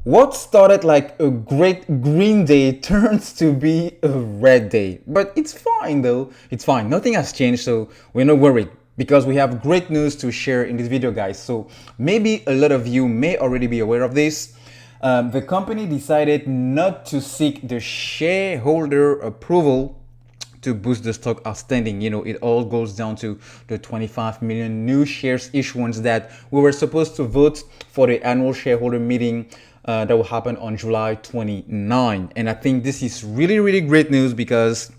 What started like a great green day turns to be a red day. But it's fine though. It's fine. Nothing has changed, so we're not worried because we have great news to share in this video, guys. So maybe a lot of you may already be aware of this. The company decided not to seek the shareholder approval to boost the stock outstanding. It all goes down to the 25 million new shares issuance that we were supposed to vote for the annual shareholder meeting that will happen on July 29. And I think this is really, really great news because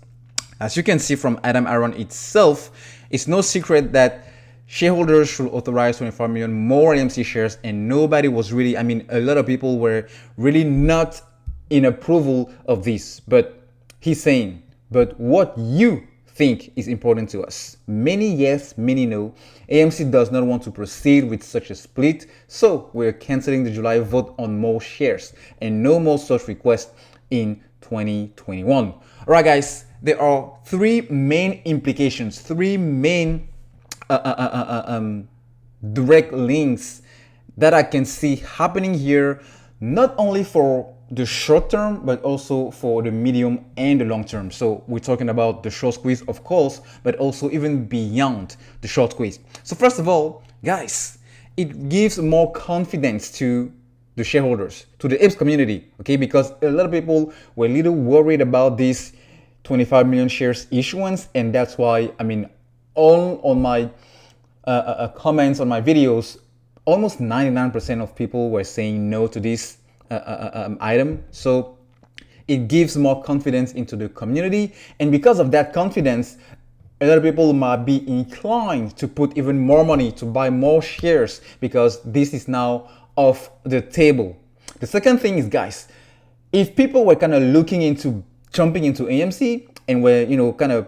as you can see from Adam Aaron itself, it's no secret that shareholders should authorize 25 million more AMC shares, and nobody was really, a lot of people were really not in approval of this. But he's saying, but what you think is important to us. Many yes, many no. AMC does not want to proceed with such a split, so we're canceling the July vote on more shares and no more such requests in 2021. All right, guys, there are three main implications, three main direct links that I can see happening here, not only for the short term, but also for the medium and the long term. So we're talking about the short squeeze, of course, but also even beyond the short squeeze. So first of all, guys, it gives more confidence to the shareholders, to the apes community, okay? Because a lot of people were a little worried about this 25 million shares issuance, and that's why, all on my comments on my videos, almost 99% of people were saying no to this item. So it gives more confidence into the community, and because of that confidence, a lot of people might be inclined to put even more money to buy more shares because this is now off the table. The second thing is, guys, if people were kind of looking into jumping into AMC and were kind of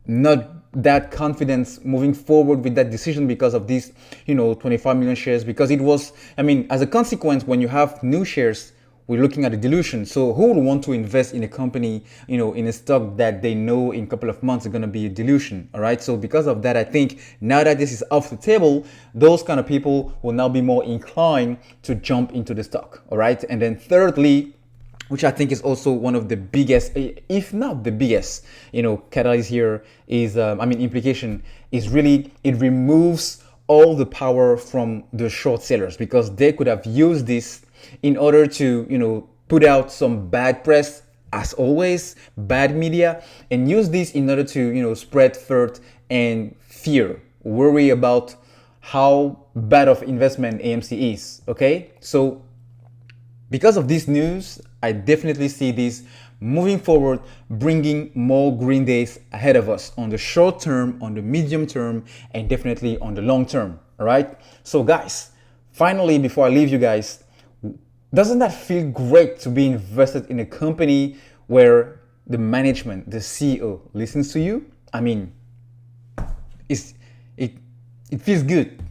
not that confidence moving forward with that decision because of these 25 million shares, because it was, as a consequence, when you have new shares, we're looking at a dilution. So who would want to invest in a company, in a stock that they know in a couple of months are going to be a dilution? All right. So because of that, I think now that this is off the table, those kind of people will now be more inclined to jump into the stock. All right. And then thirdly, which I think is also one of the biggest, if not the biggest, catalyst here is, implication is really, it removes all the power from the short sellers, because they could have used this in order to, put out some bad press, as always, bad media, and use this in order to, spread fear and fear, worry about how bad of investment AMC is, okay? So because of this news, I definitely see this moving forward, bringing more green days ahead of us on the short term, on the medium term, and definitely on the long term. All right. So guys, finally, before I leave you guys, doesn't that feel great to be invested in a company where the management, the CEO listens to you? It feels good.